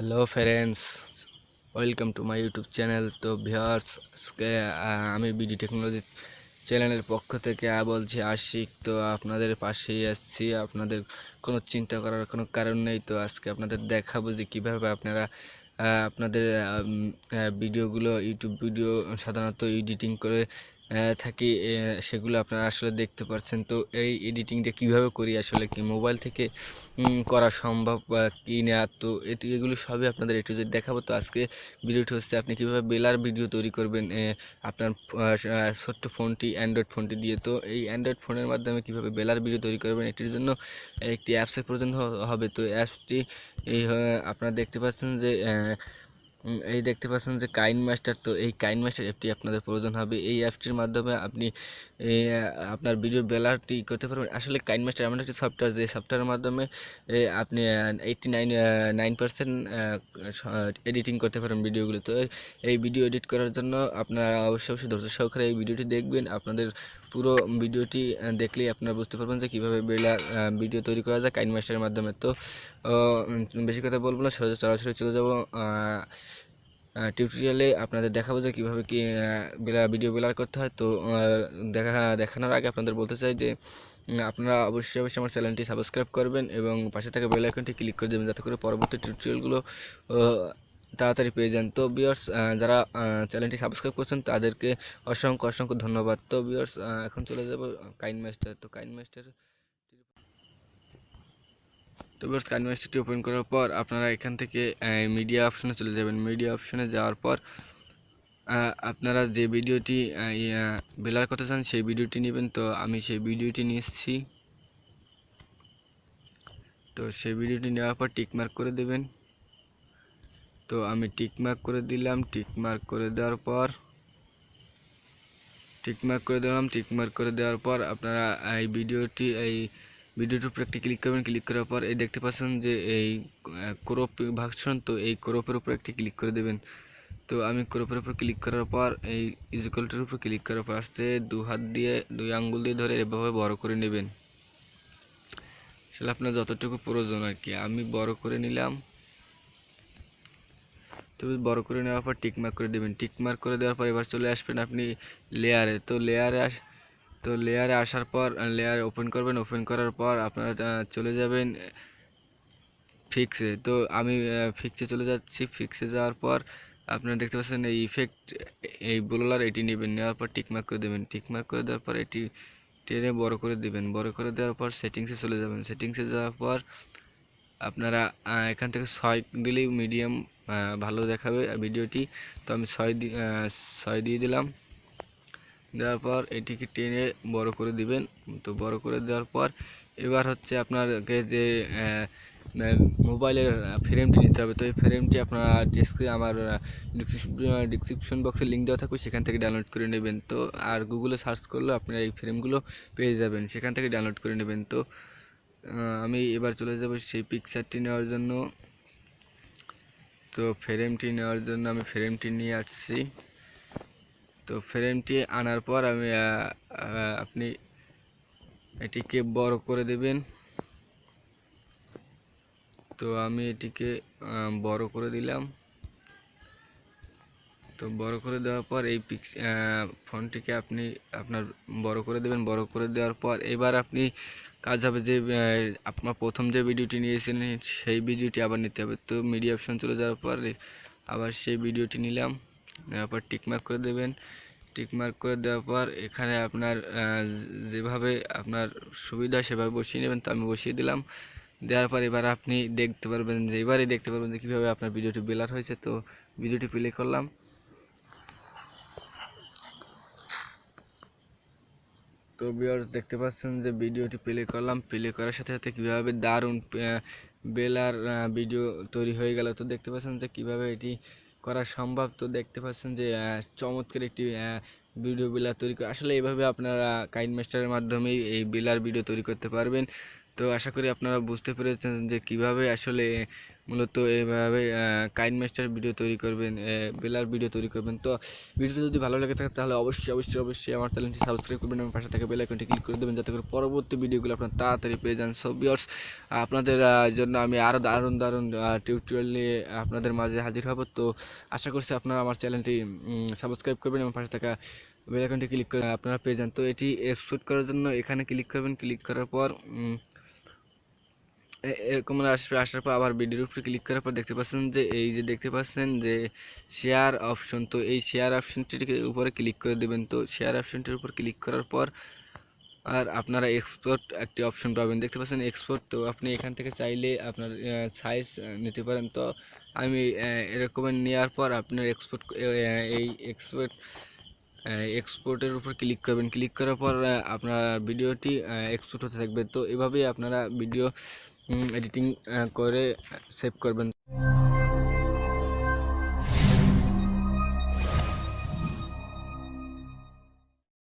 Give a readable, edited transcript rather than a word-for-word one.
Hello friends, welcome to my YouTube channel. তো viewers, আজকে আমি বিডি টেকনোলজি চ্যানেলের পক্ষ থেকে বলছি আশিক। তো আপনাদের পাশেই আসছি, আপনাদের কোনো চিন্তা করার কোনো কারণ নেই। তো আজকে আপনাদের দেখাবো যে কীভাবে আপনারা আপনাদের ভিডিওগুলো, ইউটিউব ভিডিও সাধারণত এডিটিং করে থাকি, সেগুলো আপনারা আসলে দেখতে পাচ্ছেন। তো এই এডিটিংটা কিভাবে করি, আসলে কি মোবাইল থেকে করা সম্ভব কি না, তো এগুলো সবই আপনাদের একটু যদি দেখাবো। তো আজকে ভিডিওটি হচ্ছে আপনি কিভাবে বেলার ভিডিও তৈরি করবেন আপনার ছোট্ট ফোনটি, অ্যান্ড্রয়েড ফোনটি দিয়ে। তো এই অ্যান্ড্রয়েড ফোনের মাধ্যমে কিভাবে বেলার ভিডিও তৈরি করবেন, এটির জন্য একটি অ্যাপসের প্রয়োজন হবে। তো অ্যাপসটি আপনারা দেখতে পাচ্ছেন যে কাইনমাস্টার। তো এই কাইনমাস্টার অ্যাপটি আপনাদের প্রয়োজন হবে। এই অ্যাপটির মাধ্যমে আপনি আপনার ভিডিও বেলারটি করতে পারবেন। আসলে কাইনমাস্টার এমন একটি সফটওয়্যার, যে সফটওয়্যারের মাধ্যমে আপনি 89% এডিটিং করতে পারেন ভিডিওগুলো। তো এই ভিডিও এডিট করার জন্য আপনারা অবশ্যই ধৈর্য সহকারে এই ভিডিওটি দেখবেন। আপনাদের পুরো ভিডিওটি দেখলেই আপনারা বুঝতে পারবেন যে কীভাবে বেলার ভিডিও তৈরি করা যায় কাইনমাস্টারের মাধ্যমে। তো বেশি কথা বলবো না, সরাসরি চলে যাব টিউটোরিয়ালে। আপনাদের দেখাবো যে কীভাবে কি ভিডিও বেলার করতে হয়। তো দেখানোর আগে আপনাদের বলতে চাই যে আপনারা অবশ্যই আমার চ্যানেলটি সাবস্ক্রাইব করবেন এবং পাশে থাকা বেল আইকনটি ক্লিক করে দেবেন, যাতে করে পরবর্তী টিউটোরিয়ালগুলো তাড়াতাড়ি পেয়ে যান। তো ভিউয়ার্স, যারা চ্যানেলটি সাবস্ক্রাইব করছেন তাদেরকে অসংখ্য ধন্যবাদ। তো ভিউয়ার্স, এখন চলে যাব কাইনমাস্টার। তো কাইনমাস্টারটি ওপেন করার পর আপনারা এখান থেকে মিডিয়া অপশনে চলে যাবেন। মিডিয়া অপশনে যাওয়ার পর আপনারা যে ভিডিওটি বেলার করতে চান সেই ভিডিওটি নেবেন। তো আমি সেই ভিডিওটি নিচ্ছি। তো সেই ভিডিওটি নেওয়ার পর টিকমার্ক করে দেবেন। তো আমি টিকমার্ক করে দিলাম। টিকমার্ক করে দেওয়ার পর আপনারা এই ভিডিওটির উপর একটি ক্লিক করবেন। ক্লিক করার পর এই দেখতে পাচ্ছেন যে এই ক্রপ ভার্সন, তো এই ক্রপের উপর একটি ক্লিক করে দেবেন। তো আমি ক্রপের উপর ক্লিক করার পর এই ইকুয়ালটির উপর ক্লিক করার পর আস্তে দুই আঙ্গুল দিয়ে ধরে এভাবে বড় করে নেবেন। আসলে আপনার যতটুকু প্রয়োজন আর কি, আমি বড় করে নিলাম। তো বড় করে নেওয়ার পর টিকমার্ক করে দেবেন। টিকমার্ক করে দেওয়ার পর এবার চলে আসবেন আপনি লেয়ারে। তো লেয়ারে আসার পর লেয়ার ওপেন করবেন। ওপেন করার পর আপনারা চলে যাবেন ফিক্সে। তো আমি ফিক্সে চলে যাচ্ছি। ফিক্সে যাওয়ার পর আপনারা দেখতে পাচ্ছেন এই ইফেক্ট, এই ব্লোলার, এটি নেবেন। নেওয়ার পর টিকমার্ক করে দেবেন। টিকমার্ক করে দেওয়ার পর এটি টেনে বড় করে দেবেন। বড় করে দেওয়ার পর সেটিংসে চলে যাবেন। সেটিংসে যাওয়ার পর আপনারা এখান থেকে 6 দিলেই মিডিয়াম ভালো দেখাবে ভিডিওটি। তো আমি 6 দিয়ে দিলাম। দেওয়ার পর এটিকে টেনে বড় করে দিবেন। তো বড় করে দেওয়ার পর এবার হচ্ছে আপনাকে যে মোবাইলের ফ্রেমটি নিতে হবে। তো এই ফ্রেমটি আপনারা আমার ডিসক্রিপশন বক্সে লিঙ্ক দেওয়া থাকবে, সেখান থেকে ডাউনলোড করে নেবেন। তো আর গুগলে সার্চ করলে আপনারা এই ফ্রেমগুলো পেয়ে যাবেন, সেখান থেকে ডাউনলোড করে নেবেন। তো আমি এবার চলে যাব সেই পিকচারটি নেওয়ার জন্য। তো ফ্রেমটি নেওয়ার জন্য আমি ফ্রেমটি নিয়ে আসছি। তো ফ্রেমটি আনার পর আপনি এটিকে বড় করে দেবেন। তো আমি এটিকে বড় করে দিলাম। তো বড় করে দেওয়ার পর এই ফোনটিকে আপনি আপনার বড় করে দেবেন। বড় করে দেওয়ার পর এবার আপনি কাজ হবে যে আপনার প্রথম যে ভিডিওটি নিয়েছিলেন সেই ভিডিওটি আবার নিতে হবে। তো মিডিয়া অপশন চলে যাওয়ার পর আবার সেই ভিডিওটি নিলাম। নেওয়ার পর টিকমার্ক করে দেবেন। টিকমার্ক করে দেওয়ার পর এখানে আপনার যেভাবে আপনার সুবিধা সেভাবে বসিয়ে নেবেন। তো আমি বসিয়ে দিলাম। দেওয়ার পর এবার আপনি দেখতে পারবেন যে কীভাবে আপনার ভিডিওটি বেলার হয়েছে। তো ভিডিওটি প্লে করলাম। তো ভিউয়ার্স, দেখতে পাচ্ছেন যে ভিডিওটি প্লে করলাম। প্লে করার সাথে সাথে কীভাবে দারুণ বেলার ভিডিও তৈরি হয়ে গেল। তো দেখতে পাচ্ছেন যে কীভাবে এটি করা সম্ভব। তো দেখতে পাচ্ছেন যে চমৎকার একটি ভিডিও বেলার তৈরি করে। আসলে এইভাবে আপনারা কাইনমাস্টারের মাধ্যমেই এই বেলার ভিডিও তৈরি করতে পারবেন। তো তো আশা করি আপনারা বুঝতে পেরেছেন যে কিভাবে আসলে মূলত এইভাবে কাইনমাস্টার ভিডিও তৈরি করবেন, বেলার ভিডিও তৈরি করবেন। তো ভিডিওটি যদি ভালো লেগে থাকে তাহলে অবশ্যই আমার চ্যানেলটি সাবস্ক্রাইব করবেন এবং পাশে থাকা বেল আইকনটি ক্লিক করে দেবেন, যাতে করে পরবর্তী ভিডিওগুলো আপনারা তাড়াতাড়ি পেয়ে যান। সো ভিউয়ার্স, আপনাদের জন্য আমি আরও দারুণ টিউটোরিয়াল নিয়ে আপনাদের মাঝে হাজির হব। তো আশা করছি আপনারা আমার চ্যানেলটি সাবস্ক্রাইব করবেন এবং পাশে থাকা বেল আইকনটি ক্লিক করে আপনারা পেয়ে যান। তো এটি এক্সপোর্ট করার জন্য এখানে ক্লিক করবেন। ক্লিক করার পর এরকম আসবে। আসার পর আবার ভিডিওর উপরে ক্লিক করার পর দেখতে পাচ্ছেন যে এই যে দেখতে পাচ্ছেন যে শেয়ার অপশন। তো এই শেয়ার অপশনটির উপরে ক্লিক করে দেবেন। তো শেয়ার অপশনটির উপর ক্লিক করার পর আর আপনারা এক্সপোর্ট একটি অপশন পাবেন, দেখতে পাচ্ছেন এক্সপোর্ট। তো আপনি এখান থেকে চাইলে আপনার সাইজ নিতে পারেন। তো আমি এরকম নেওয়ার পর আপনার এই এক্সপোর্টের উপর ক্লিক করবেন। ক্লিক করার পর আপনার ভিডিওটি এক্সপোর্ট হতে থাকবে। তো এভাবেই আপনারা ভিডিও এডিটিং করে সেভ করবেন।